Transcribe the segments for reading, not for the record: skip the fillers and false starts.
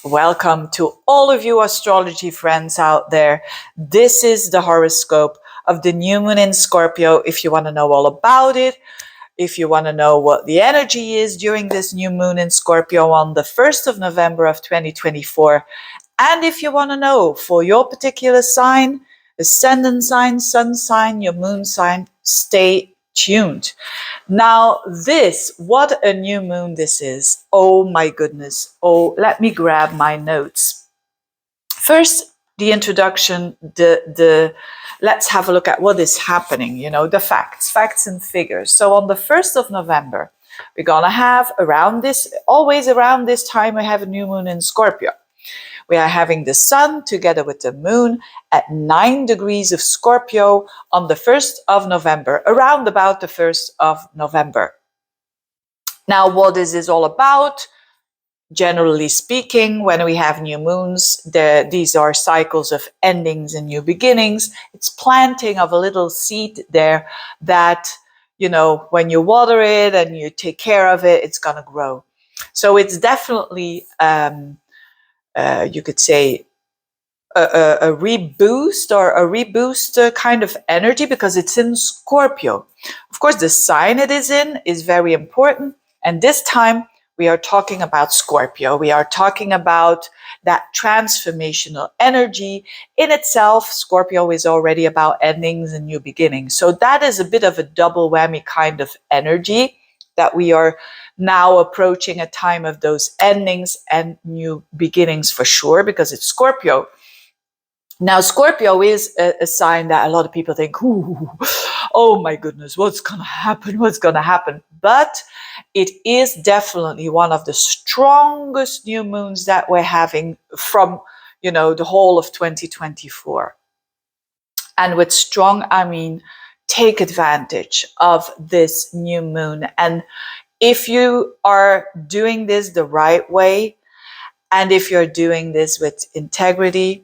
Welcome to all of you astrology friends out there. This is the horoscope of the new moon in Scorpio. If you want to know all about it, if you want to know what the energy is during this new moon in Scorpio on the 1st of November of 2024, and if you want to know for your particular sign, ascendant sign, sun sign, your moon sign, stay tuned. Now what a new moon this is. Oh my goodness. Oh, let me grab my notes. First, the introduction, let's have a look at what is happening, the facts and figures. So on the 1st of November, we're going to have always around this time, we have a new moon in Scorpio. We are having the sun together with the moon at 9 degrees of Scorpio on the 1st of November, around about the 1st of November. Now, what is this all about? Generally speaking, when we have new moons, these are cycles of endings and new beginnings. It's planting of a little seed there that, when you water it and you take care of it, it's going to grow. So it's definitely you could say a reboost or a reboost kind of energy because it's in Scorpio. Of course, the sign it is in is very important. And this time we are talking about Scorpio. We are talking about that transformational energy in itself. Scorpio is already about endings and new beginnings. So that is a bit of a double whammy kind of energy that we are now approaching a time of those endings and new beginnings for sure, because it's Scorpio. Now, Scorpio is a sign that a lot of people think, oh my goodness, what's going to happen? What's going to happen? But it is definitely one of the strongest new moons that we're having from, the whole of 2024. And with strong, I mean, take advantage of this new moon. And if you are doing this the right way, and if you're doing this with integrity,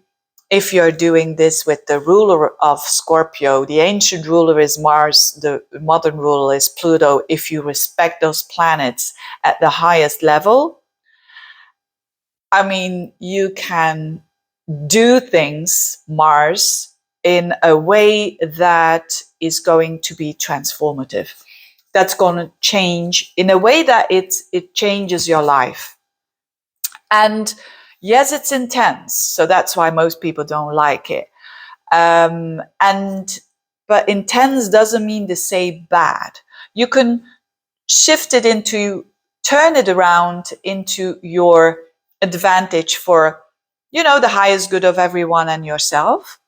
if you're doing this with the ruler of Scorpio, the ancient ruler is Mars, the modern ruler is Pluto. If you respect those planets at the highest level, I mean, you can do things, Mars, in a way that is going to be transformative. That's going to change in a way that it changes your life. And yes, it's intense, so that's why most people don't like it. But intense doesn't mean to say bad. You can turn it around into your advantage for, the highest good of everyone and yourself,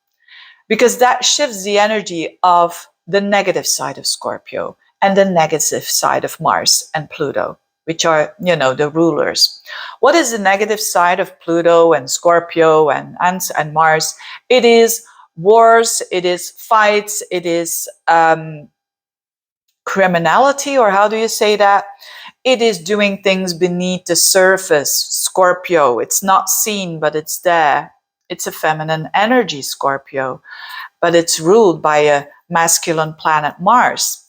because that shifts the energy of the negative side of Scorpio and the negative side of Mars and Pluto, which are, the rulers. What is the negative side of Pluto and Scorpio and Mars? It is wars, it is fights, it is criminality, or how do you say that? It is doing things beneath the surface. Scorpio, it's not seen, but it's there. It's a feminine energy, Scorpio, but it's ruled by a masculine planet, Mars.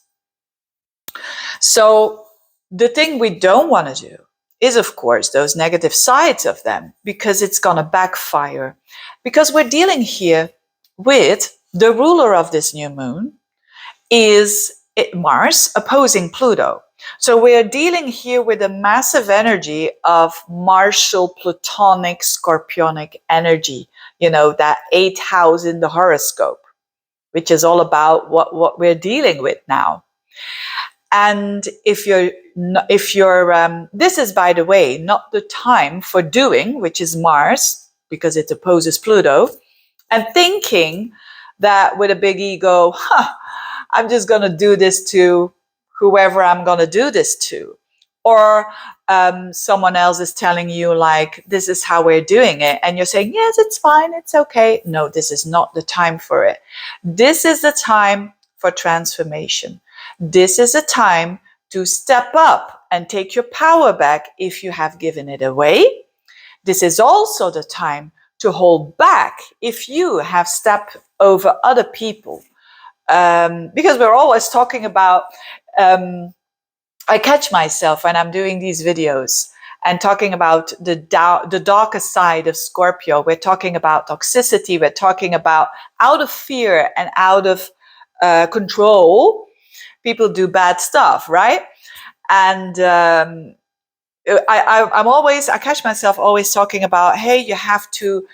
So the thing we don't want to do is, of course, those negative sides of them, because it's going to backfire. Because we're dealing here with the ruler of this new moon is Mars opposing Pluto. So we're dealing here with a massive energy of martial, plutonic, scorpionic energy, that 8th house in the horoscope, which is all about what we're dealing with now. And if you're, this is, by the way, not the time for doing, which is Mars, because it opposes Pluto, and thinking that with a big ego, I'm just going to do this to whoever I'm going to do this to. Or someone else is telling you, like, this is how we're doing it. And you're saying, yes, it's fine, it's okay. No, this is not the time for it. This is the time for transformation. This is a time to step up and take your power back if you have given it away. This is also the time to hold back if you have stepped over other people. Because we're always talking about, I catch myself when I'm doing these videos and talking about the darker side of Scorpio. We're talking about toxicity. We're talking about out of fear and out of control, people do bad stuff, right? And I catch myself always talking about, hey, you have to,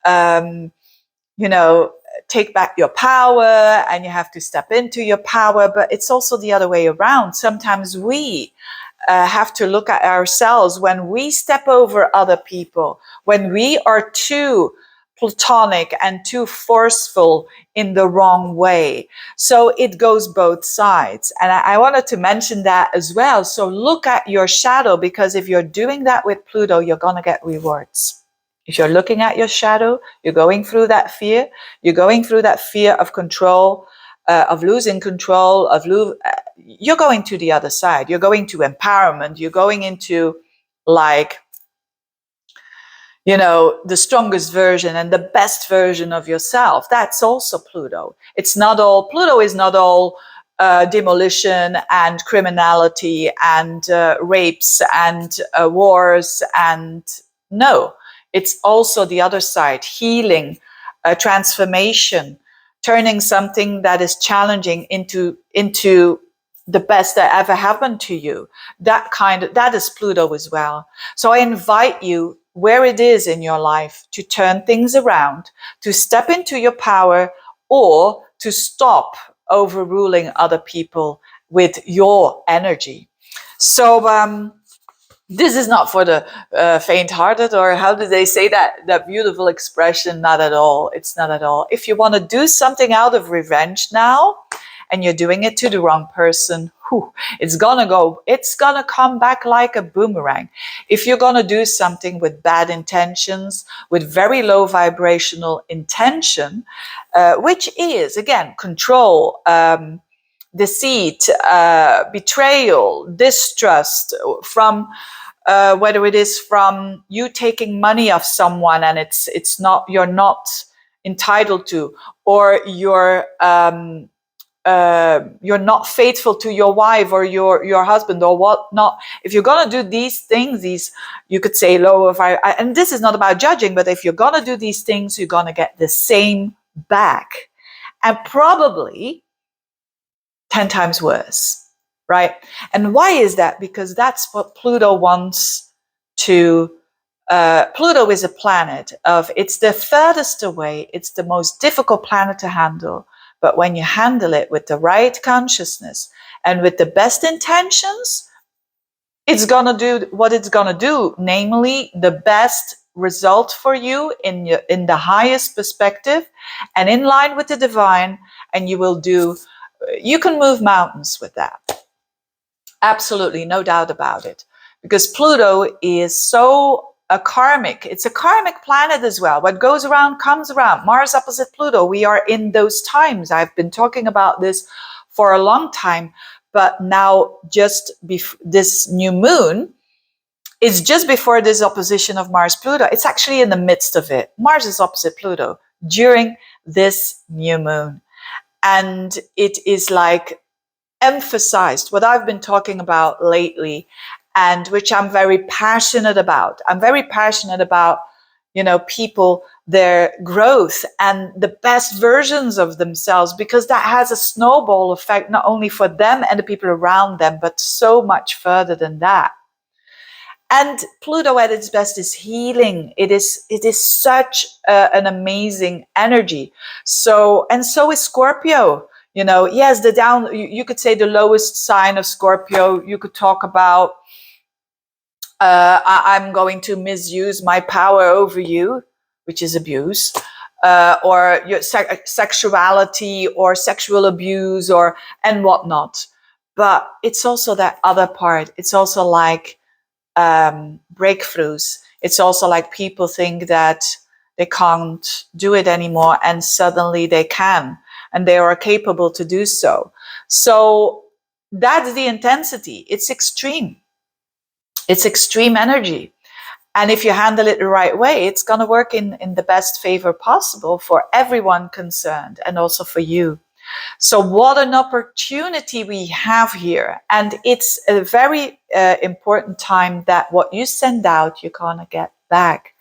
you know, take back your power and you have to step into your power. But it's also the other way around. Sometimes we have to look at ourselves when we step over other people, when we are too platonic and too forceful in the wrong way. So it goes both sides. And I wanted to mention that as well. So look at your shadow, because if you're doing that with Pluto, you're going to get rewards. If you're looking at your shadow, you're going through that fear. You're going through that fear of control, of losing control, you're going to the other side. You're going to empowerment. You're going into like, you know, the strongest version and the best version of yourself. That's also Pluto. Pluto is not all demolition and criminality and rapes and wars. And no, it's also the other side, healing, transformation, turning something that is challenging into the best that ever happened to you. That is Pluto as well. So I invite you, where it is in your life, to turn things around, to step into your power, or to stop overruling other people with your energy. So this is not for the faint-hearted, or how do they say that beautiful expression? Not at all. It's not at all. If you want to do something out of revenge now, and you're doing it to the wrong person, it's gonna come back like a boomerang. If you're gonna do something with bad intentions, with very low vibrational intention, which is, again, control, deceit, betrayal, distrust, from whether it is from you taking money off someone and you're not entitled to, or you're not faithful to your wife or your husband or whatnot. If you're gonna do these things, you could say lower fire, and this is not about judging, but if you're gonna do these things, you're gonna get the same back, and probably 10 times worse, right? And why is that? Because that's what Pluto wants to. Pluto is a planet it's the furthest away, it's the most difficult planet to handle. But when you handle it with the right consciousness and with the best intentions, it's going to do what it's going to do, namely the best result for you in the highest perspective and in line with the divine. And you can move mountains with that. Absolutely, no doubt about it. Because Pluto is it's a karmic planet as well. What goes around comes around. Mars opposite Pluto. We are in those times. I've been talking about this for a long time, but now this new moon is just before this opposition of Mars-Pluto. It's actually in the midst of it. Mars is opposite Pluto during this new moon. And it is like emphasized what I've been talking about lately, and which I'm very passionate about. I'm very passionate about, people, their growth and the best versions of themselves, because that has a snowball effect, not only for them and the people around them, but so much further than that. And Pluto at its best is healing. It is such an amazing energy. So is Scorpio. Yes, you could say the lowest sign of Scorpio. You could talk about, I'm going to misuse my power over you, which is abuse, or your sexuality or sexual abuse and whatnot. But it's also that other part. It's also like breakthroughs. It's also like people think that they can't do it anymore, and suddenly they can, and they are capable to do so. So that's the intensity. It's extreme. It's extreme energy. And if you handle it the right way, it's going to work in the best favor possible for everyone concerned, and also for you. So what an opportunity we have here. And it's a very important time that what you send out, you're going to get back.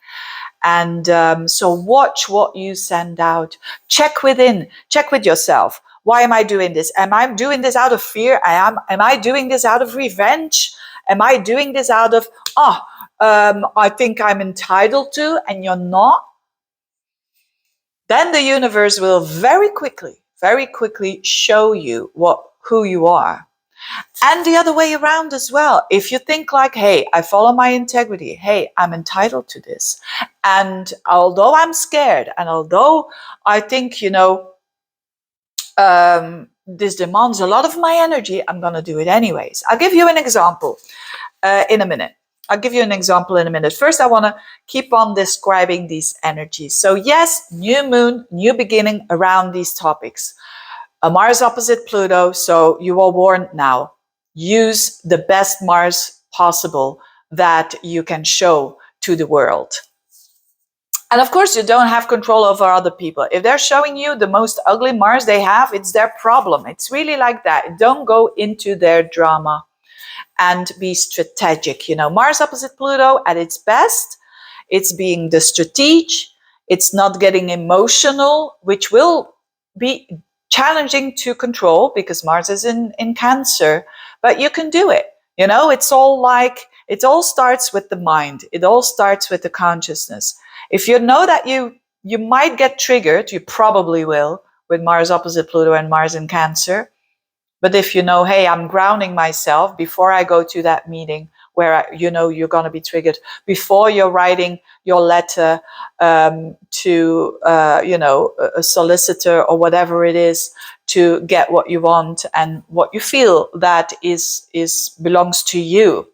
And so watch what you send out. Check within, check with yourself. Why am I doing this? Am I doing this out of fear? Am I doing this out of revenge? Am I doing this out of, I think I'm entitled to, and you're not? Then the universe will very quickly show you who you are. And the other way around as well. If you think like, hey, I follow my integrity. Hey, I'm entitled to this. And although I'm scared, and although I think, this demands a lot of my energy, I'm going to do it anyways. I'll give you an example in a minute. First, I want to keep on describing these energies. So yes, new moon, new beginning around these topics. A Mars opposite Pluto, so you are warned now. Use the best Mars possible that you can show to the world. And of course, you don't have control over other people. If they're showing you the most ugly Mars they have, it's their problem. It's really like that. Don't go into their drama and be strategic. Mars opposite Pluto at its best, it's being the stratege. It's not getting emotional, which will be challenging to control because Mars is in Cancer, but you can do it. It's all it all starts with the mind. It all starts with the consciousness. If you know that you might get triggered, you probably will with Mars opposite Pluto and Mars in Cancer. But if you know, hey, I'm grounding myself before I go to that meeting where you're going to be triggered, before you're writing your letter to a solicitor or whatever it is to get what you want and what you feel that is belongs to you.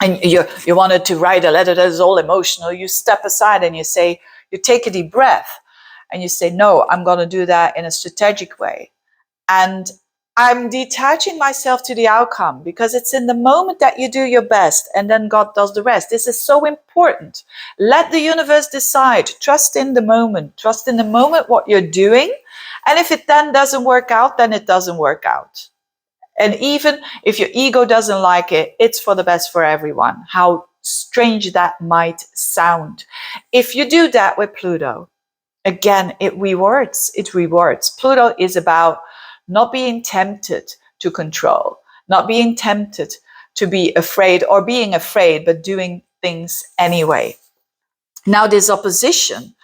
And you wanted to write a letter that is all emotional, you step aside and you take a deep breath and you say, no, I'm going to do that in a strategic way. And I'm detaching myself to the outcome because it's in the moment that you do your best and then God does the rest. This is so important. Let the universe decide. Trust in the moment. Trust in the moment what you're doing. And if it then doesn't work out, then it doesn't work out. And even if your ego doesn't like it, it's for the best for everyone. How strange that might sound. If you do that with Pluto, again, it rewards. Pluto is about not being tempted to control, not being tempted to be afraid or being afraid, but doing things anyway. Now, this opposition,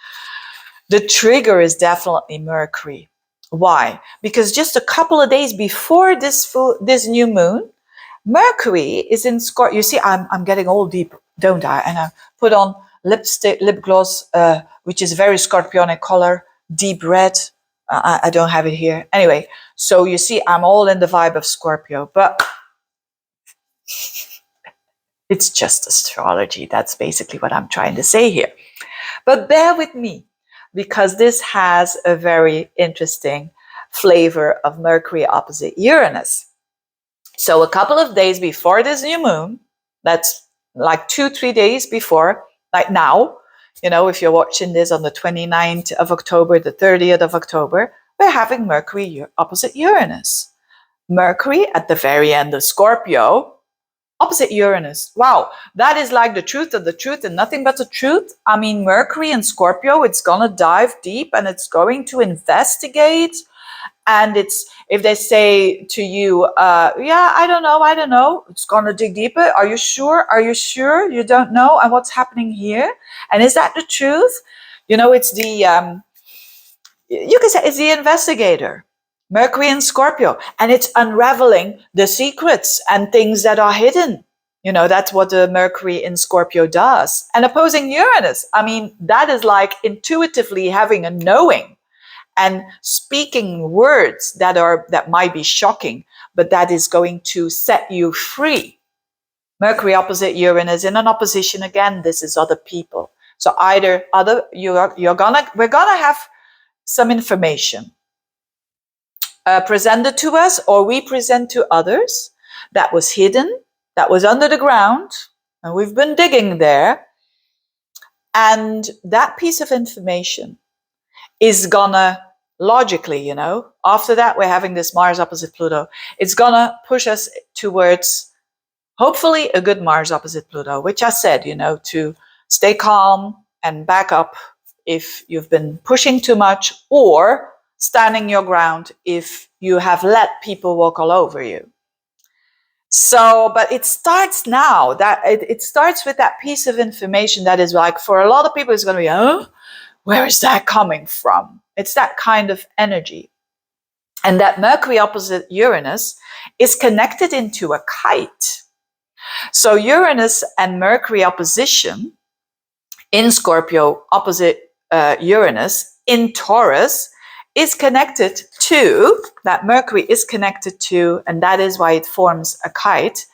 the trigger is definitely Mercury. Why? Because just a couple of days before this new moon, Mercury is in Scorpio. You see, I'm getting all deep, don't I? And I put on lip gloss, which is very Scorpionic color, deep red. I don't have it here. Anyway, so you see, I'm all in the vibe of Scorpio, but it's just astrology. That's basically what I'm trying to say here. But bear with me, because this has a very interesting flavor of Mercury opposite Uranus. So a couple of days before this new moon, that's like 2-3 days before, like now, if you're watching this on the 29th of October, the 30th of October, we're having Mercury opposite Uranus. Mercury at the very end of Scorpio, opposite Uranus. Wow, that is like the truth of the truth and nothing but the truth. I mean, Mercury in Scorpio, it's going to dive deep and it's going to investigate. And if they say to you, I don't know, it's going to dig deeper. Are you sure? You don't know? And what's happening here? And is that the truth? It's the, you can say it's the investigator. Mercury in Scorpio, and it's unraveling the secrets and things that are hidden. That's what the Mercury in Scorpio does. And opposing Uranus, I mean, that is like intuitively having a knowing and speaking words that might be shocking, but that is going to set you free. Mercury opposite Uranus in an opposition again. This is other people. So either we're gonna have some information presented to us, or we present to others, that was hidden, that was under the ground, and we've been digging there. And that piece of information is gonna logically, you know. After that, we're having this Mars opposite Pluto. It's gonna push us towards hopefully a good Mars opposite Pluto, which I said, you know, to stay calm and back up if you've been pushing too much, or standing your ground if you have let people walk all over you. So, but it starts now, that it starts with that piece of information that is like, for a lot of people, it's going to be, oh, where is that coming from? It's that kind of energy. And that Mercury opposite Uranus is connected into a kite. So Uranus and Mercury opposition in Scorpio opposite Uranus in Taurus is connected to, that Mercury is connected to, and that is why it forms a kite,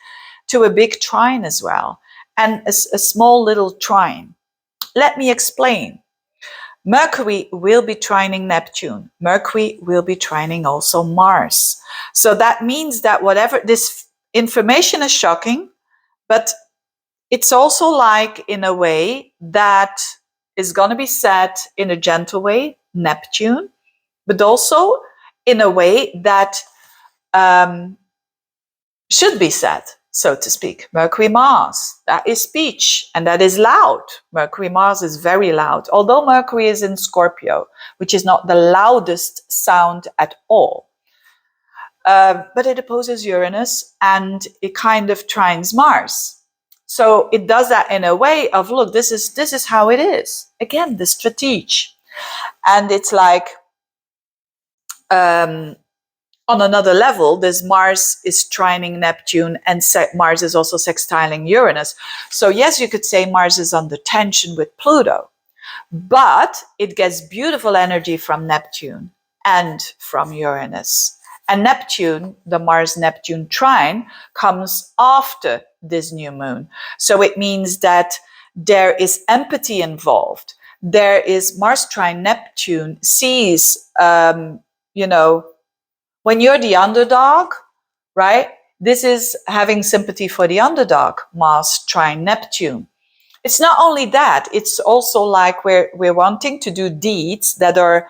to a big trine as well, and a small little trine. Let me explain. Mercury will be trining Neptune. Mercury will be trining also Mars. So that means that whatever, this information is shocking, but it's also like, in a way that is going to be said in a gentle way, Neptune, but also in a way that should be said, so to speak. Mercury Mars, that is speech, and that is loud. Mercury Mars is very loud, although Mercury is in Scorpio, which is not the loudest sound at all. But it opposes Uranus and it kind of trines Mars. So it does that in a way of, look, this is how it is. Again, the strategy. And it's like, on another level, this Mars is trining Neptune, and Mars is also sextiling Uranus. So yes, you could say Mars is under tension with Pluto, but it gets beautiful energy from Neptune and from Uranus. And Neptune, the Mars-Neptune trine, comes after this new moon. So it means that there is empathy involved. There is Mars trine Neptune sees, you know, when you're the underdog, right? This is having sympathy for the underdog, Mars trine Neptune. It's not only that, it's also like we're wanting to do deeds that are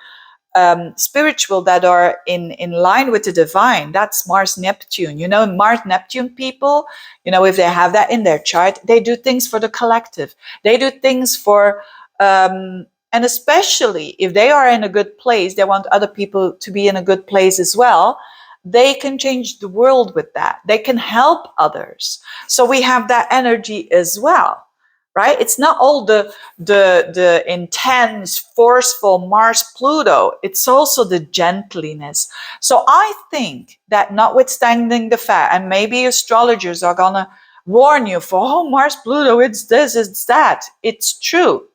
spiritual, that are in line with the divine. That's Mars Neptune. You know, Mars Neptune people, you know, if they have that in their chart, they do things for the collective. They do things for, and especially if they are in a good place, they want other people to be in a good place as well. They can change the world with that. They can help others. So we have that energy as well. Right? It's not all the intense, forceful Mars Pluto. It's also the gentleness. So I think that, notwithstanding the fact, and maybe astrologers are gonna warn you for, oh, Mars Pluto, it's this, it's that. It's true.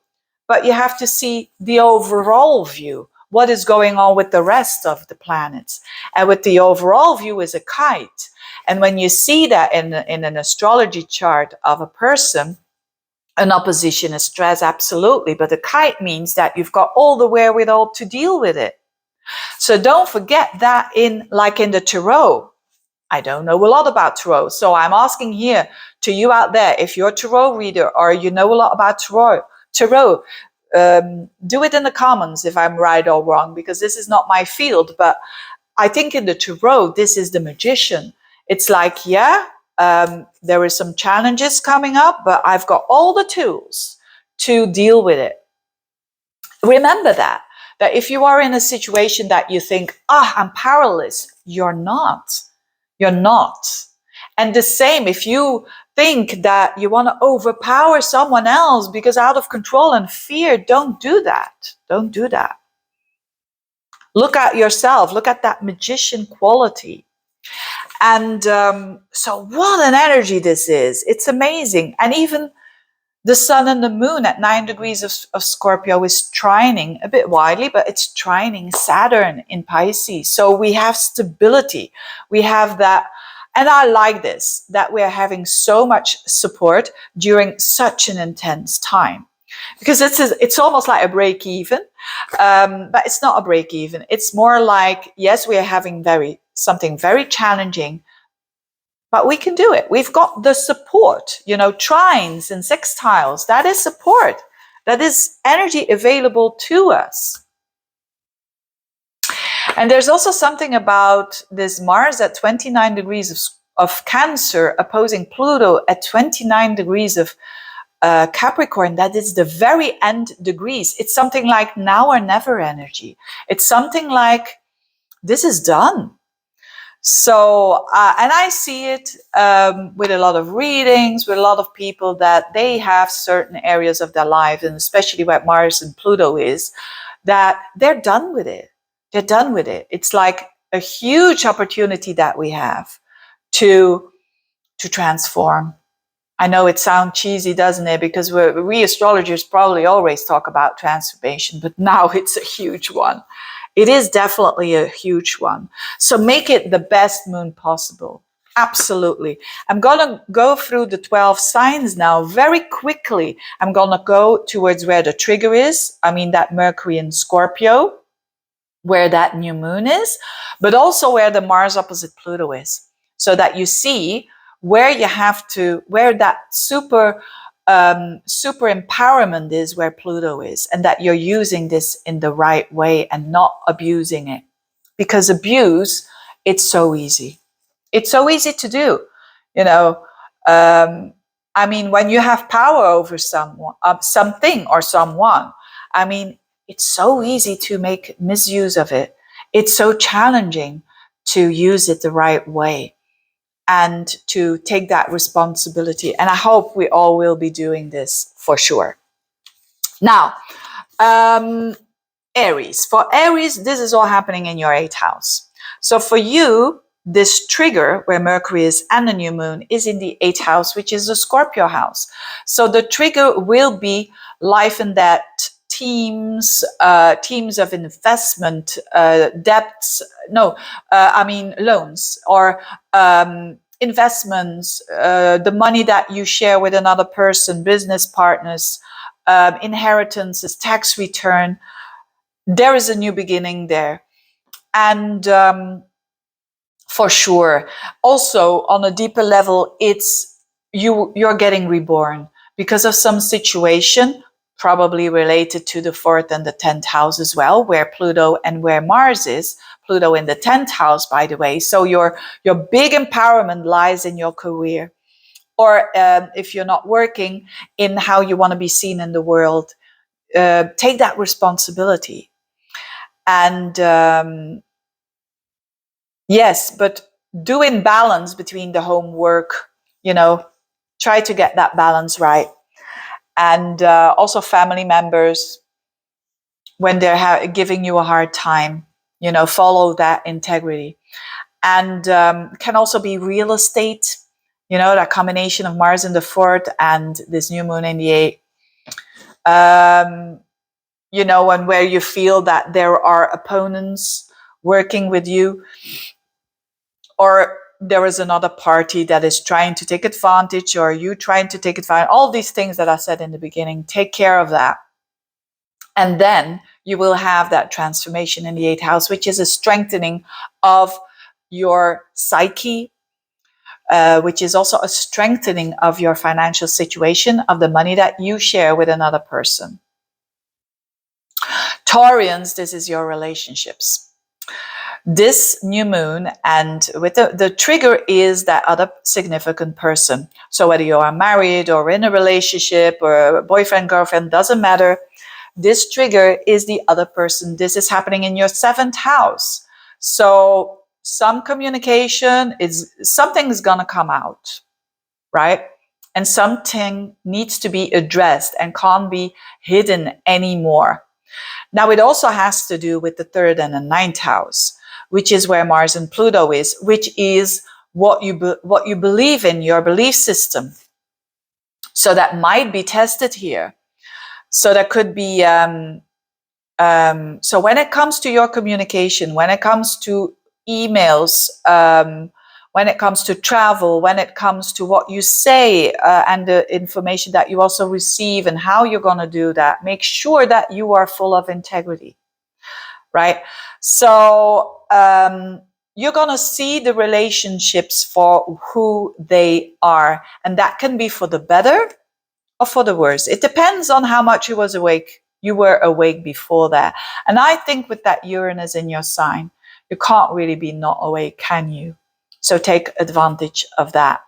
But you have to see the overall view. What is going on with the rest of the planets? And with the overall view is a kite. And when you see that in an astrology chart of a person, an opposition is stress, absolutely. But a kite means that you've got all the wherewithal to deal with it. So don't forget that in the Tarot. I don't know a lot about Tarot. So I'm asking here to you out there, if you're a Tarot reader or you know a lot about Tarot, do it in the comments if I'm right or wrong, because this is not my field. But I think in the Tarot, this is the Magician. It's like, yeah, there is some challenges coming up, but I've got all the tools to deal with it. Remember that if you are in a situation that you think, I'm powerless, you're not. You're not. And the same, if you think that you want to overpower someone else because out of control and fear, don't do that. Don't do that. Look at yourself. Look at that magician quality. And so what an energy this is. It's amazing. And even the sun and the moon at 9 degrees of Scorpio is trining a bit widely, but it's trining Saturn in Pisces. So we have stability. We have that. And I like this, that we're having so much support during such an intense time. Because it's almost like a break even, but it's not a break even. It's more like, yes, we are having something very challenging, but we can do it. We've got the support, trines and sextiles. That is support. That is energy available to us. And there's also something about this Mars at 29 degrees of Cancer opposing Pluto at 29 degrees of Capricorn, that is the very end degrees. It's something like now or never energy. It's something like this is done. So, and I see it with a lot of readings, with a lot of people that they have certain areas of their life, and especially where Mars and Pluto is, that they're done with it. They're done with it. It's like a huge opportunity that we have to transform. I know it sounds cheesy, doesn't it? Because we astrologers probably always talk about transformation, but now it's a huge one. It is definitely a huge one. So make it the best moon possible. Absolutely. I'm going to go through the 12 signs now very quickly. I'm going to go towards where the trigger is. I mean, that Mercury in Scorpio, where that new moon is, but also where the Mars opposite Pluto is, so that you see where you have to, where that super empowerment is, where Pluto is, and that you're using this in the right way and not abusing it. Because abuse, it's so easy. It's so easy to do. You know, I mean, when you have power over someone, something or someone, I mean, it's so easy to make misuse of it. It's so challenging to use it the right way and to take that responsibility. And I hope we all will be doing this for sure. Now, Aries. For Aries, this is all happening in your 8th house. So for you, this trigger where Mercury is and the new moon is in the 8th house, which is the Scorpio house. So the trigger will be life and debt, teams of investment, debts, loans, or investments, the money that you share with another person, business partners, inheritances, tax return. There is a new beginning there. And for sure, also on a deeper level, it's you're getting reborn because of some situation, probably related to the 4th and the 10th house as well, where Pluto and where Mars is. Pluto in the 10th house, by the way. So your big empowerment lies in your career, or if you're not working, in how you want to be seen in the world. Take that responsibility. And yes, but do in balance between the homework, try to get that balance right. And also family members, when they're giving you a hard time, follow that integrity. And can also be real estate, that combination of Mars in the 4th and this new moon in the 8th. And where you feel that there are opponents working with you, or there is another party that is trying to take advantage, or you trying to take advantage. All these things that I said in the beginning, take care of that. And then you will have that transformation in the 8th house, which is a strengthening of your psyche, which is also a strengthening of your financial situation, of the money that you share with another person. Taurians, this is your relationships. This new moon, and with the trigger is that other significant person. So whether you are married or in a relationship or boyfriend, girlfriend, doesn't matter. This trigger is the other person. This is happening in your 7th house. So some communication something's gonna come out, right? And something needs to be addressed and can't be hidden anymore. Now it also has to do with the 3rd and the 9th house, which is where Mars and Pluto is, which is what you believe in, your belief system. So that might be tested here. So that could be, so when it comes to your communication, when it comes to emails, when it comes to travel, when it comes to what you say and the information that you also receive and how you're going to do that, make sure that you are full of integrity, right? So you're going to see the relationships for who they are. And that can be for the better or for the worse. It depends on how much you were awake before that. And I think with that Uranus in your sign, You can't really be not awake, can you? So take advantage of that.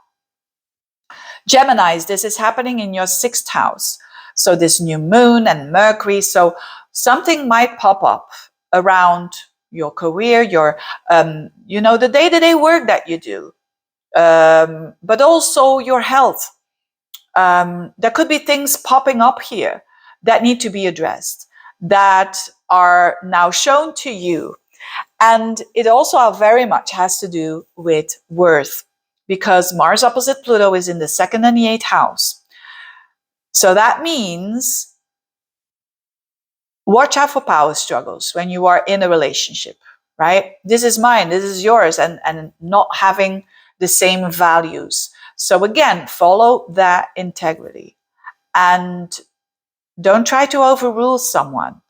Geminis, this is happening in your 6th house. So this new moon and Mercury. So something might pop up around your career, your, the day-to-day work that you do, but also your health. There could be things popping up here that need to be addressed, that are now shown to you. And it also very much has to do with worth, because Mars opposite Pluto is in the 2nd and the 8th house. So that means watch out for power struggles when you are in a relationship, right? This is mine, this is yours, and not having the same values. So again, follow that integrity and don't try to overrule someone,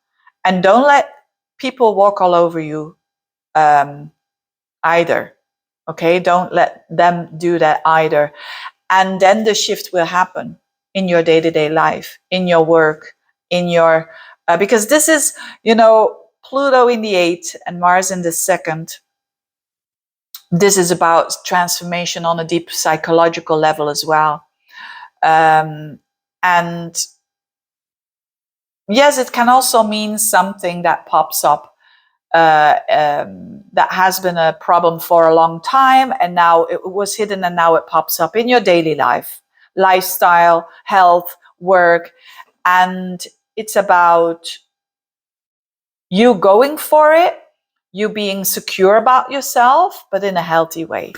and don't let people walk all over you either. Okay, don't let them do that either. And then the shift will happen in your day-to-day life, in your work, in your because this is, Pluto in the 8th and Mars in the 2nd. This is about transformation on a deep psychological level as well. And yes, it can also mean something that pops up that has been a problem for a long time, and now it was hidden, and now it pops up in your daily life, lifestyle, health, work, and it's about you going for it, you being secure about yourself, but in a healthy way,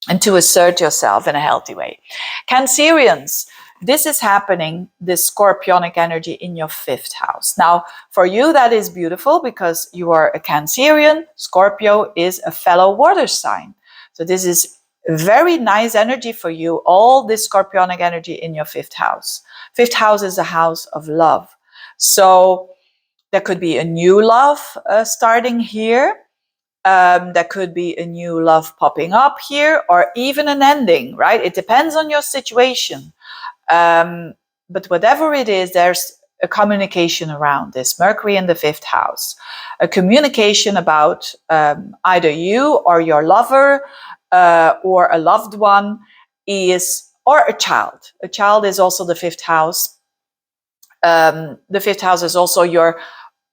and to assert yourself in a healthy way. Cancerians, this is happening, this scorpionic energy in your 5th house. Now, for you, that is beautiful because you are a Cancerian. Scorpio is a fellow water sign. So this is very nice energy for you, all this scorpionic energy in your 5th house. 5th house is a house of love. So there could be a new love starting here. There could be a new love popping up here, or even an ending, right? It depends on your situation. But whatever it is, there's a communication around this. Mercury in the 5th house. A communication about either you or your lover or a loved one or a child. A child is also the 5th house. The 5th house is also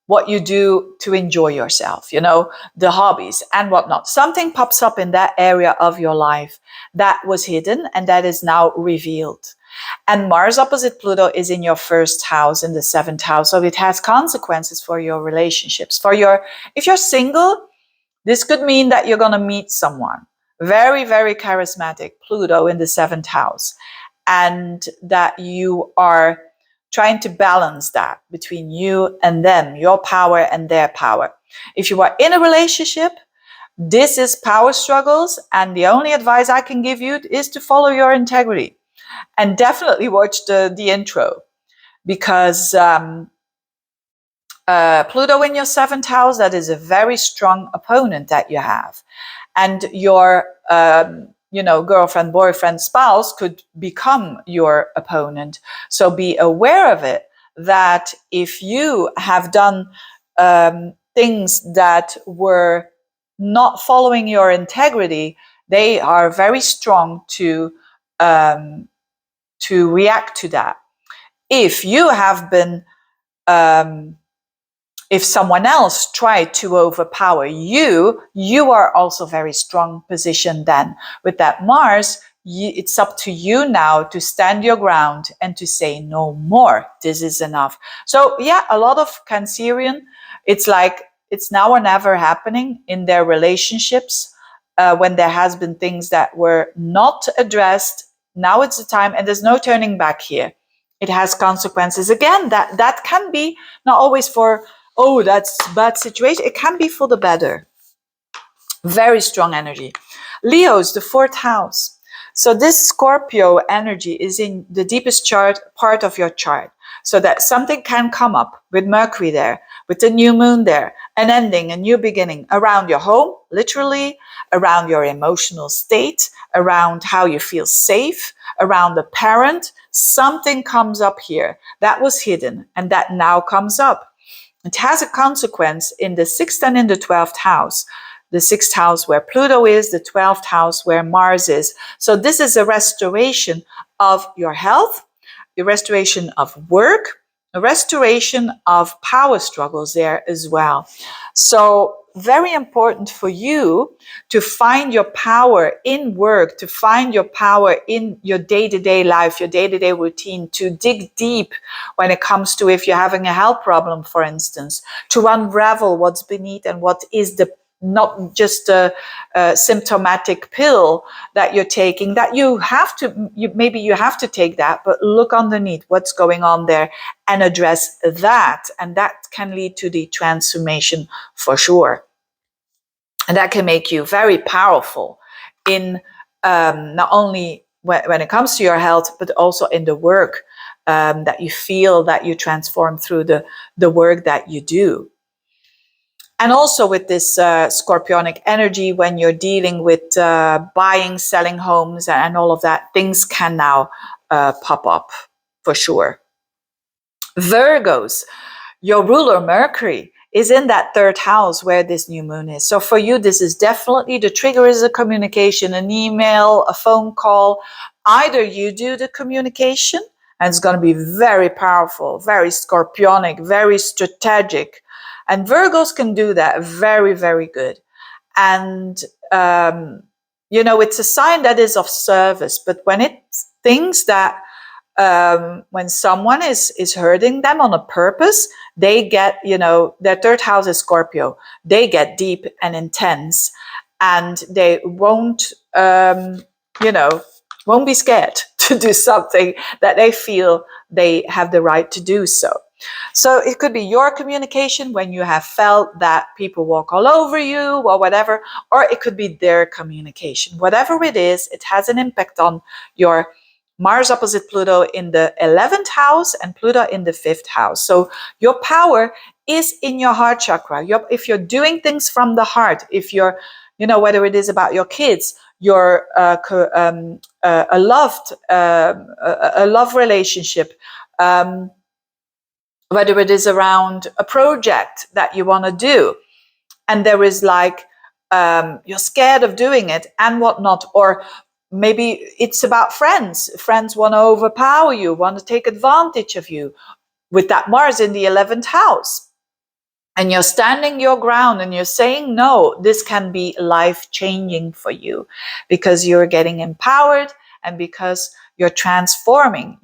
what you do to enjoy yourself, the hobbies and whatnot. Something pops up in that area of your life that was hidden and that is now revealed. And Mars opposite Pluto is in your 1st house, in the 7th house. So it has consequences for your relationships. If you're single, this could mean that you're going to meet someone very, very charismatic, Pluto in the 7th house, and that you are trying to balance that between you and them, your power and their power. If you are in a relationship, this is power struggles, and the only advice I can give you is to follow your integrity. And definitely watch the intro, because Pluto in your 7th house, that is a very strong opponent that you have. And your girlfriend, boyfriend, spouse could become your opponent. So be aware of it, that if you have done things that were not following your integrity, they are very strong to react to that. If you have been, if someone else tried to overpower you, you are also very strong position then. With that Mars, it's up to you now to stand your ground and to say no more. This is enough. So yeah, a lot of Cancerian, it's like it's now or never happening in their relationships when there has been things that were not addressed. Now it's the time, and there's no turning back here. It has consequences. Again, that can be not always for, oh, that's a bad situation. It can be for the better. Very strong energy. Leo's the 4th house. So this Scorpio energy is in the deepest part of your chart. So that something can come up with Mercury there, with the new moon there, an ending, a new beginning around your home, literally, around your emotional state, around how you feel safe, around the parent. Something comes up here that was hidden and that now comes up. it has a consequence in the 6th and in the 12th house. The 6th house where Pluto is, the 12th house where Mars is. So this is a restoration of your health, the restoration of work, a restoration of power struggles there as well. So very important for you to find your power in work, to find your power in your day-to-day life, your day-to-day routine, to dig deep when it comes to if you're having a health problem, for instance, to unravel what's beneath and what is the not just a symptomatic pill that you're taking, that you have to, maybe you have to take that, but look underneath what's going on there and address that. And that can lead to the transformation for sure. And that can make you very powerful in not only when it comes to your health, but also in the work that you feel that you transform through the work that you do. And also with this scorpionic energy, when you're dealing with buying, selling homes and all of that, things can now pop up for sure. Virgos, your ruler Mercury is in that 3rd house where this new moon is. So for you, this is definitely, the trigger is a communication, an email, a phone call. Either you do the communication, and it's going to be very powerful, very scorpionic, very strategic. And Virgos can do that very, very good. And, it's a sign that is of service. But when it's things that, when someone is hurting them on a purpose, they get, their 3rd house is Scorpio. They get deep and intense, and they won't be scared to do something that they feel they have the right to do so. So it could be your communication when you have felt that people walk all over you or whatever, or it could be their communication. Whatever it is, it has an impact on your Mars opposite Pluto in the 11th house and Pluto in the 5th house. So your power is in your heart chakra. If you're doing things from the heart, if you're, whether it is about your kids, your a love relationship, whether it is around a project that you want to do, and there is you're scared of doing it and whatnot, or maybe it's about friends want to overpower you, want to take advantage of you with that Mars in the 11th house, and you're standing your ground and you're saying no. This can be life-changing for you because you're getting empowered and because you're transforming.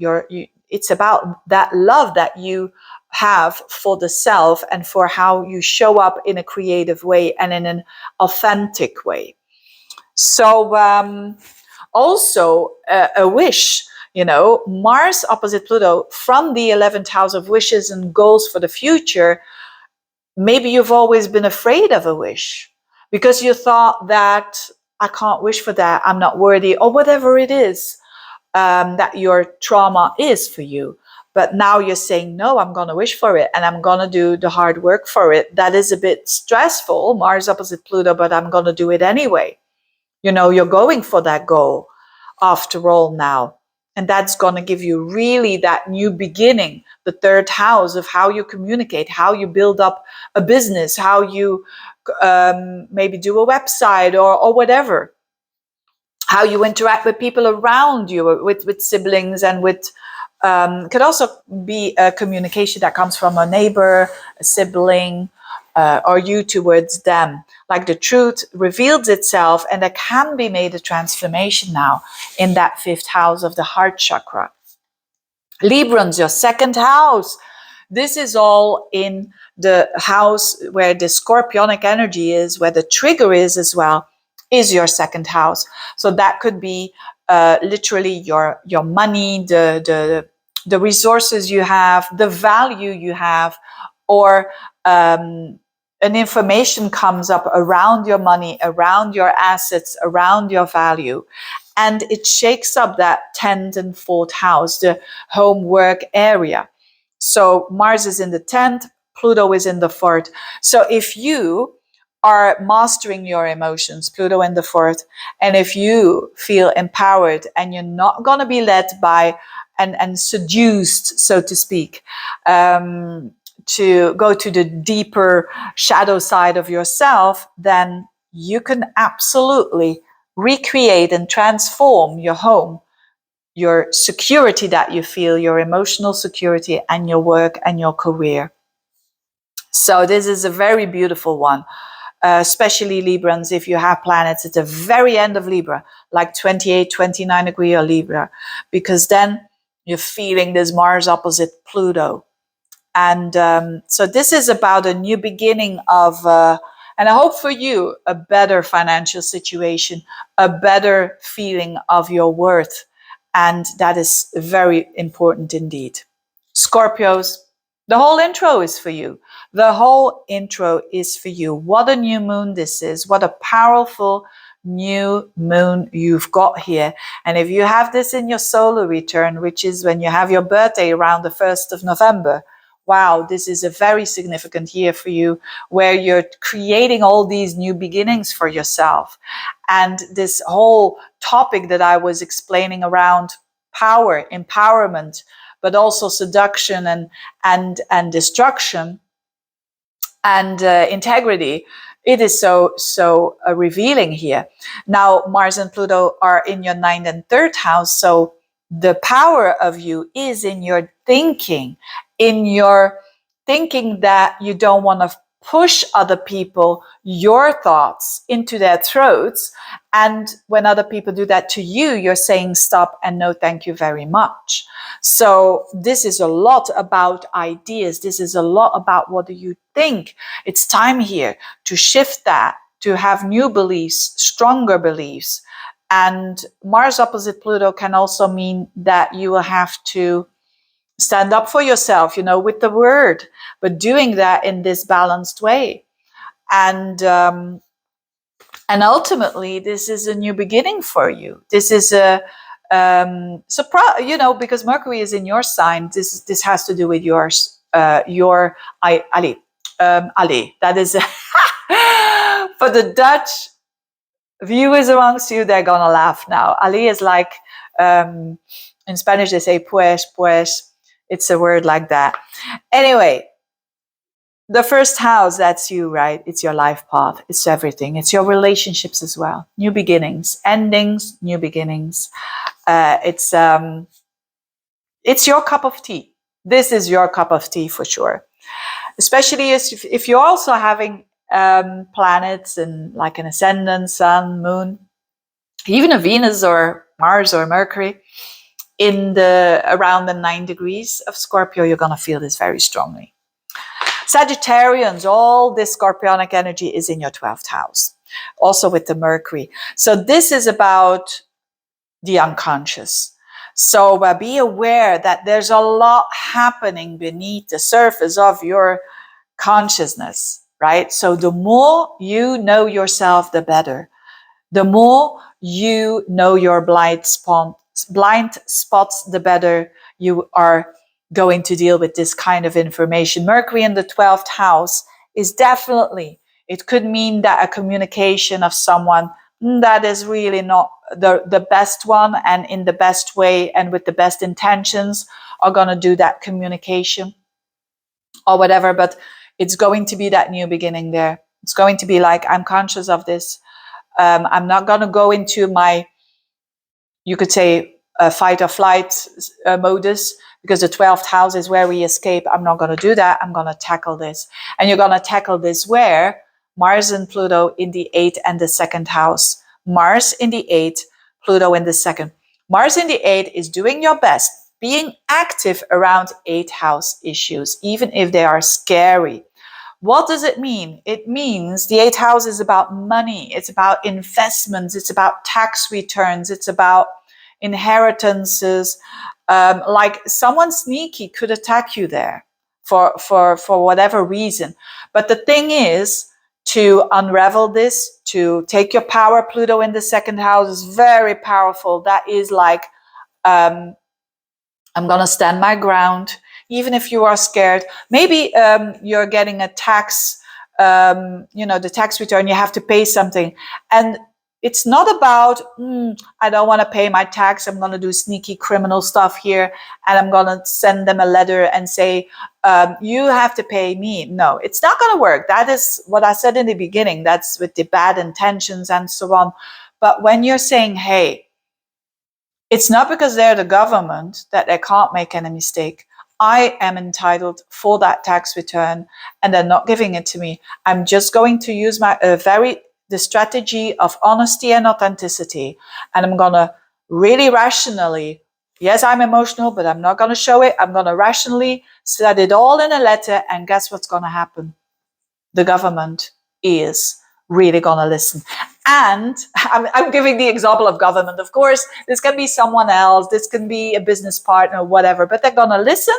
It's about that love that you have for the self and for how you show up in a creative way and in an authentic way. So also a wish, Mars opposite Pluto from the 11th house of wishes and goals for the future. Maybe you've always been afraid of a wish because you thought that I can't wish for that, I'm not worthy, or whatever it is that your trauma is for you. But now you're saying, no, I'm going to wish for it and I'm going to do the hard work for it. That is a bit stressful, Mars opposite Pluto, but I'm going to do it anyway. You're going for that goal after all now. And that's going to give you really that new beginning, the 3rd house of how you communicate, how you build up a business, how you maybe do a website or whatever, how you interact with people around you, with siblings, and with could also be a communication that comes from a neighbor, a sibling, or you towards them. Like the truth reveals itself, and there can be made a transformation now in that 5th house of the heart chakra. Librans, your 2nd house. This is all in the house where the scorpionic energy is, where the trigger is as well, is your 2nd house. So that could be literally your money, the resources you have, the value you have, or an information comes up around your money, around your assets, around your value. And it shakes up that 10th and 4th house, the homework area. So Mars is in the 10th, Pluto is in the 4th. So if you are mastering your emotions, Pluto in the 4th, and if you feel empowered and you're not going to be led by and seduced, so to speak, to go to the deeper shadow side of yourself, then you can absolutely recreate and transform your home, your security that you feel, your emotional security, and your work and your career. So this is a very beautiful one, especially Librans. If you have planets at the very end of Libra, like 28, 29 degree of Libra, because then you're feeling this Mars opposite Pluto. And so this is about a new beginning of, and I hope for you, a better financial situation, a better feeling of your worth. And that is very important indeed. Scorpios, the whole intro is for you. The whole intro is for you. What a new moon this is. What a powerful new moon you've got here. And if you have this in your solar return, which is when you have your birthday around the 1st of November, wow, this is a very significant year for you, where you're creating all these new beginnings for yourself. And this whole topic that I was explaining around power, empowerment, but also seduction and destruction and integrity, it is so revealing here. Now, Mars and Pluto are in your 9th and 3rd house, so the power of you is in your thinking, that you don't want to push other people, your thoughts, into their throats. And when other people do that to you, you're saying stop and no thank you very much. So this is a lot about ideas. This is a lot about what do you think. It's time here to shift that, to have new beliefs, stronger beliefs. And Mars opposite Pluto can also mean that you will have to stand up for yourself, with the word, but doing that in this balanced way. And ultimately, this is a new beginning for you. This is a surprise, because Mercury is in your sign. This has to do with yours, Ali. Ali. That is for the Dutch viewers amongst you. They're gonna laugh now. Ali is like in Spanish they say pues. It's a word like that. Anyway, the 1st house, that's you, right? It's your life path. It's everything. It's your relationships as well. New beginnings, endings, new beginnings. It's your cup of tea. This is your cup of tea for sure. Especially if you're also having planets and like an ascendant, sun, moon, even a Venus or Mars or Mercury in around the 9 degrees of Scorpio, you're going to feel this very strongly. Sagittarians, all this Scorpionic energy is in your 12th house, also with the Mercury. So this is about the unconscious. So be aware that there's a lot happening beneath the surface of your consciousness, right? So the more you know yourself, the better. The more you know your blind spots, the better you are going to deal with this kind of information. Mercury in the 12th house is definitely, it could mean that a communication of someone that is really not the best one and in the best way and with the best intentions are going to do that communication or whatever, but it's going to be that new beginning there. It's going to be like, I'm conscious of this. I'm not going to go into my, you could say, fight or flight modus, because the 12th house is where we escape. I'm not going to do that. I'm going to tackle this. And you're going to tackle this where? Mars and Pluto in the 8th and the 2nd house. Mars in the 8th, Pluto in the 2nd. Mars in the 8th is doing your best, being active around 8th house issues, even if they are scary. What does it mean? It means the 8th house is about money. It's about investments. It's about tax returns. It's about inheritances. Like someone sneaky could attack you there for whatever reason. But the thing is, to unravel this, to take your power, Pluto in the 2nd house is very powerful. That is like, I'm going to stand my ground. Even if you are scared, maybe you're getting a tax, the tax return, you have to pay something. And It's not about, I don't want to pay my tax. I'm going to do sneaky criminal stuff here. And I'm going to send them a letter and say, you have to pay me. No, it's not going to work. That is what I said in the beginning. That's with the bad intentions and so on. But when you're saying, hey, it's not because they're the government that they can't make any mistake. I am entitled for that tax return and they're not giving it to me. I'm just going to use the strategy of honesty and authenticity. And I'm going to really rationally, yes, I'm emotional, but I'm not going to show it. I'm going to rationally set it all in a letter. And guess what's going to happen? The government is really going to listen. And I'm giving the example of government. Of course, this can be someone else. This can be a business partner, whatever, but they're going to listen.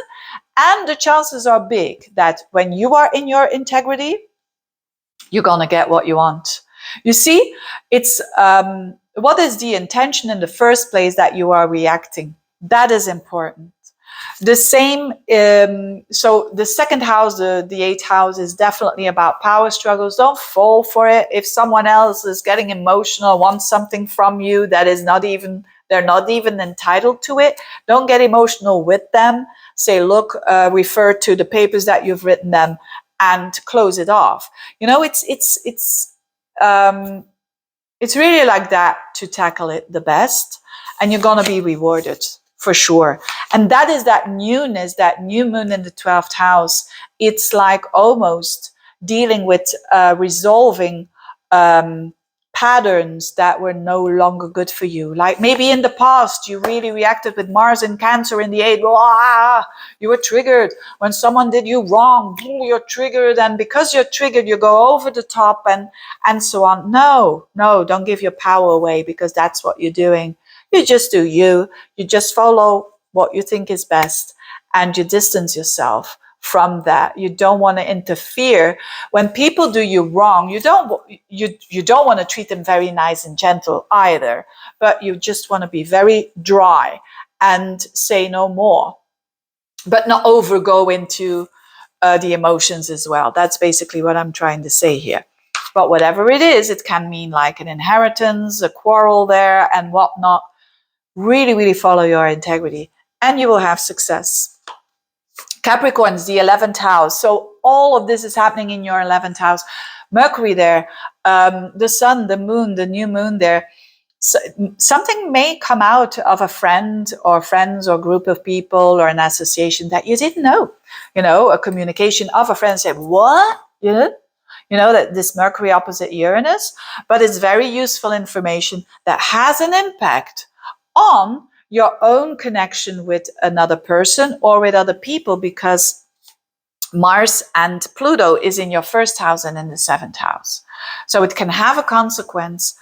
And the chances are big that when you are in your integrity, you're going to get what you want. You see, it's what is the intention in the first place that you are reacting? That is important. The same, so the second house, the eighth house, is definitely about power struggles. Don't fall for it. If someone else is getting emotional, wants something from you that is they're not even entitled to it, don't get emotional with them. Say, look, refer to the papers that you've written them and close it off. You know, it's really like that to tackle it the best, and you're going to be rewarded. For sure. And that is that newness, that new moon in the 12th house. It's like almost dealing with resolving patterns that were no longer good for you. Like maybe in the past, you really reacted with Mars in Cancer in the 8th. You were triggered. When someone did you wrong, you're triggered. And because you're triggered, you go over the top and so on. No, don't give your power away, because that's what you're doing. You just do you. You just follow what you think is best, and you distance yourself from that. You don't want to interfere. When people do you wrong, you don't want to treat them very nice and gentle either, but you just want to be very dry and say no more, but not overgo into the emotions as well. That's basically what I'm trying to say here. But whatever it is, it can mean like an inheritance, a quarrel there and whatnot. Really, really follow your integrity and you will have success. Capricorns, the 11th house. So all of this is happening in your 11th house. Mercury there, the sun, the moon, the new moon there. So something may come out of a friend or friends or group of people or an association that you didn't know. You know, a communication of a friend said, what? You know, that this Mercury opposite Uranus, but it's very useful information that has an impact on your own connection with another person or with other people, because Mars and Pluto is in your first house and in the 7th house. So it can have a consequence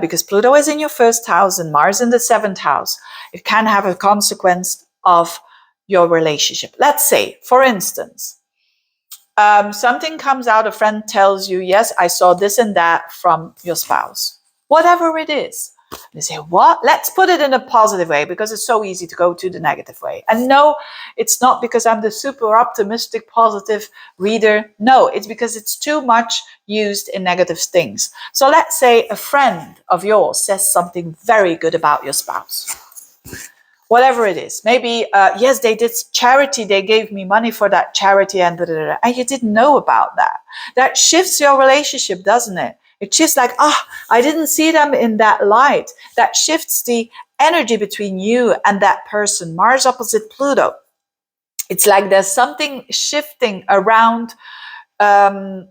because Pluto is in your first house and Mars in the 7th house. It can have a consequence of your relationship. Let's say, for instance, something comes out, a friend tells you, yes, I saw this and that from your spouse, whatever it is. They say, what? Let's put it in a positive way, because it's so easy to go to the negative way. And no, it's not because I'm the super optimistic, positive reader. No, it's because it's too much used in negative things. So let's say a friend of yours says something very good about your spouse. Whatever it is. Maybe, yes, they did charity. They gave me money for that charity and and you didn't know about that. That shifts your relationship, doesn't it? It's just like, I didn't see them in that light. That shifts the energy between you and that person. Mars opposite Pluto. It's like there's something shifting around power.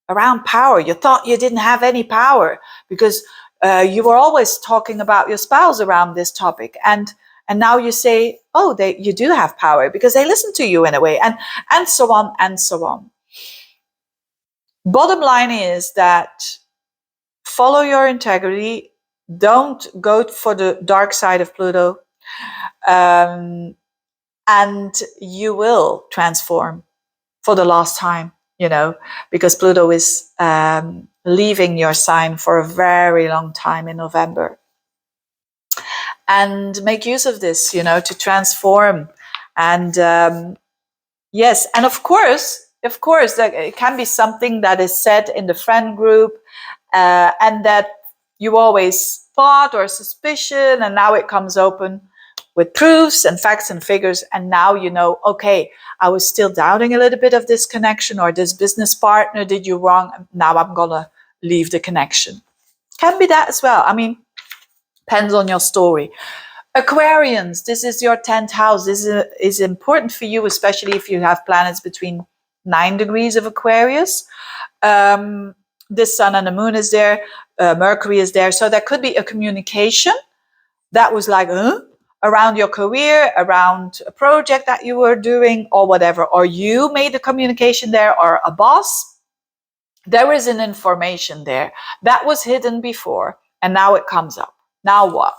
Around power. You thought you didn't have any power because you were always talking about your spouse around this topic. And now you say, you do have power because they listen to you in a way, and so on and so on. Bottom line is that follow your integrity. Don't go for the dark side of Pluto. And you will transform for the last time, because Pluto is leaving your sign for a very long time in November. And make use of this, to transform. And yes, and of course, that it can be something that is said in the friend group, and that you always thought or suspicion, and now it comes open with proofs and facts and figures, and now you know, okay, I was still doubting a little bit of this connection, or this business partner did you wrong, now I'm gonna leave the connection. Can be that as well. I mean, depends on your story. Aquarians, this is your 10th house. This is important for you, especially if you have planets between 9 degrees of Aquarius. The sun and the moon is there, Mercury is there, so there could be a communication that was like around your career, around a project that you were doing, or whatever, or you made a communication there, or a boss. There is an information there that was hidden before, and now it comes up. Now what?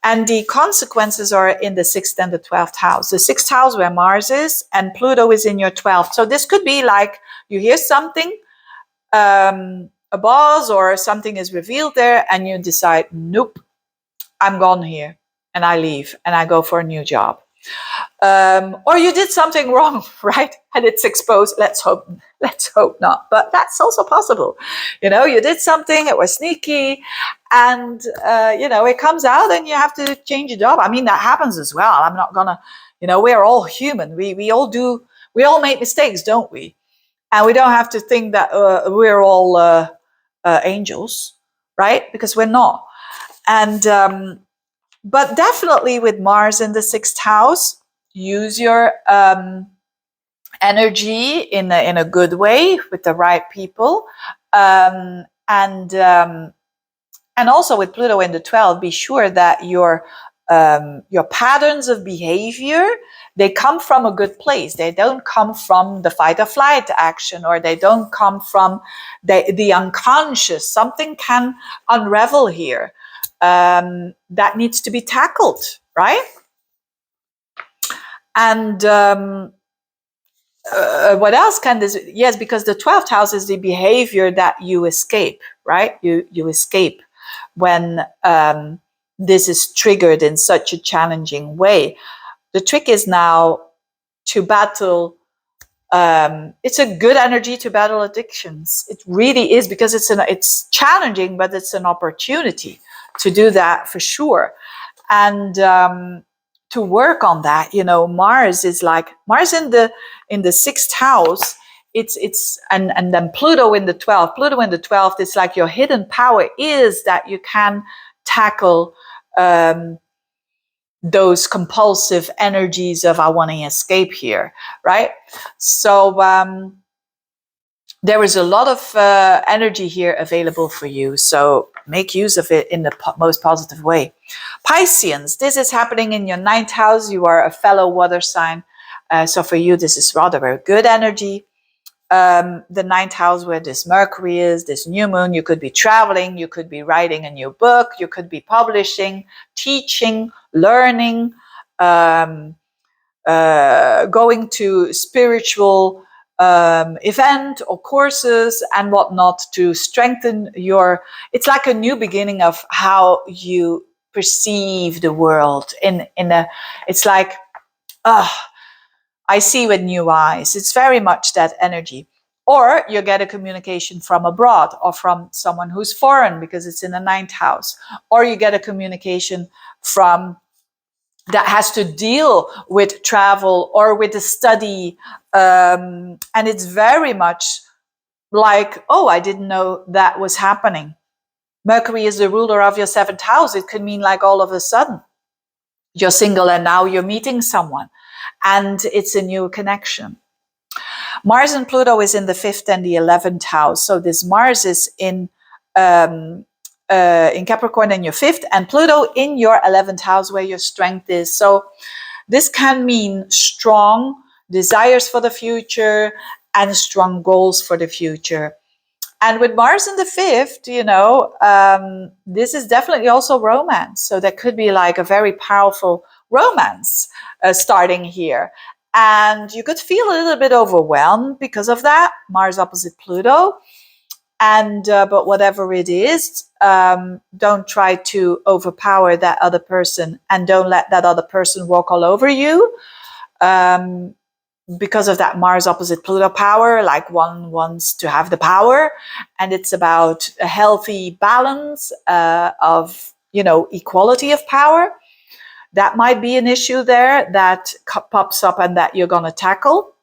And the consequences are in the 6th and the 12th house. The 6th house where Mars is, and Pluto is in your 12th. So this could be like you hear something, a boss or something is revealed there, and you decide, nope, I'm gone here, and I leave and I go for a new job. Or you did something wrong, right? And it's exposed. Let's hope not. But that's also possible. You know, you did something, it was sneaky, and it comes out, and you have to change your job. I mean, that happens as well. I'm not gonna, we're all human. We all make mistakes, don't we? And we don't have to think that we're all angels, right? Because we're not. And but definitely with Mars in the 6th house, use your energy in a good way with the right people, and also with Pluto in the 12th, be sure that your patterns of behavior, they come from a good place. They don't come from the fight or flight action, or they don't come from the unconscious. Something can unravel here that needs to be tackled, right? And what else can this? Yes, because the 12th house is the behavior that you escape, right? You escape when this is triggered in such a challenging way. The trick is now to battle. It's a good energy to battle addictions. It really is, because it's challenging, but it's an opportunity to do that for sure. And to work on that, Mars is like Mars in the 6th house. And then Pluto in the 12th. Pluto in the 12th is like your hidden power is that you can tackle those compulsive energies of I want to escape here, right? So there is a lot of energy here available for you. So make use of it in the most positive way. Pisceans, this is happening in your 9th house. You are a fellow water sign. So for you, this is rather a good energy. The 9th house where this Mercury is, this new moon, you could be traveling, you could be writing a new book, you could be publishing, teaching, learning, going to spiritual event or courses and whatnot to strengthen it's like a new beginning of how you perceive the world it's like, I see with new eyes. It's very much that energy. Or you get a communication from abroad or from someone who's foreign because it's in the 9th house. Or you get a communication from that has to deal with travel or with the study. And it's very much like, oh, I didn't know that was happening. Mercury is the ruler of your 7th house. It could mean like all of a sudden you're single and now you're meeting someone. And it's a new connection. Mars and Pluto is in the 5th and the 11th house. So this Mars is in Capricorn in your 5th, and Pluto in your 11th house where your strength is. So this can mean strong desires for the future and strong goals for the future. And with Mars in the 5th, this is definitely also romance. So there could be like a very powerful romance starting here. And you could feel a little bit overwhelmed because of that, Mars opposite Pluto. And but whatever it is, don't try to overpower that other person, and don't let that other person walk all over you. because of that Mars opposite Pluto power, like one wants to have the power, and it's about a healthy balance of, equality of power. That might be an issue there that pops up and that you're going to tackle.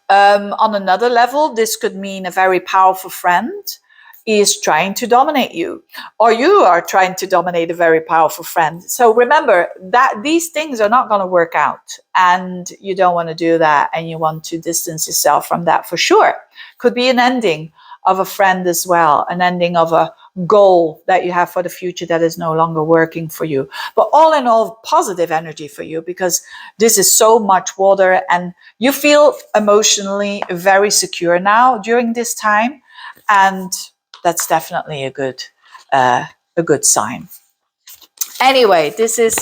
On another level, this could mean a very powerful friend is trying to dominate you, or you are trying to dominate a very powerful friend. So remember that these things are not going to work out, and you don't want to do that, and you want to distance yourself from that for sure. Could be an ending of a friend as well, an ending of a goal that you have for the future that is no longer working for you. But all in all, positive energy for you, because this is so much water and you feel emotionally very secure now during this time, and that's definitely a good sign. Anyway, this is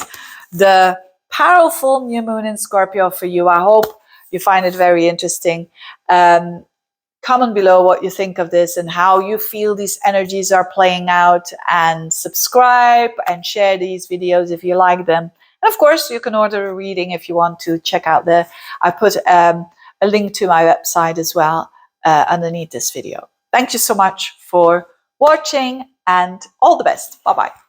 the powerful new moon in Scorpio for you. I hope you find it very interesting. Comment below what you think of this and how you feel these energies are playing out, and subscribe and share these videos if you like them. And of course, you can order a reading if you want to check out I put a link to my website as well underneath this video. Thank you so much for watching, and all the best. Bye-bye.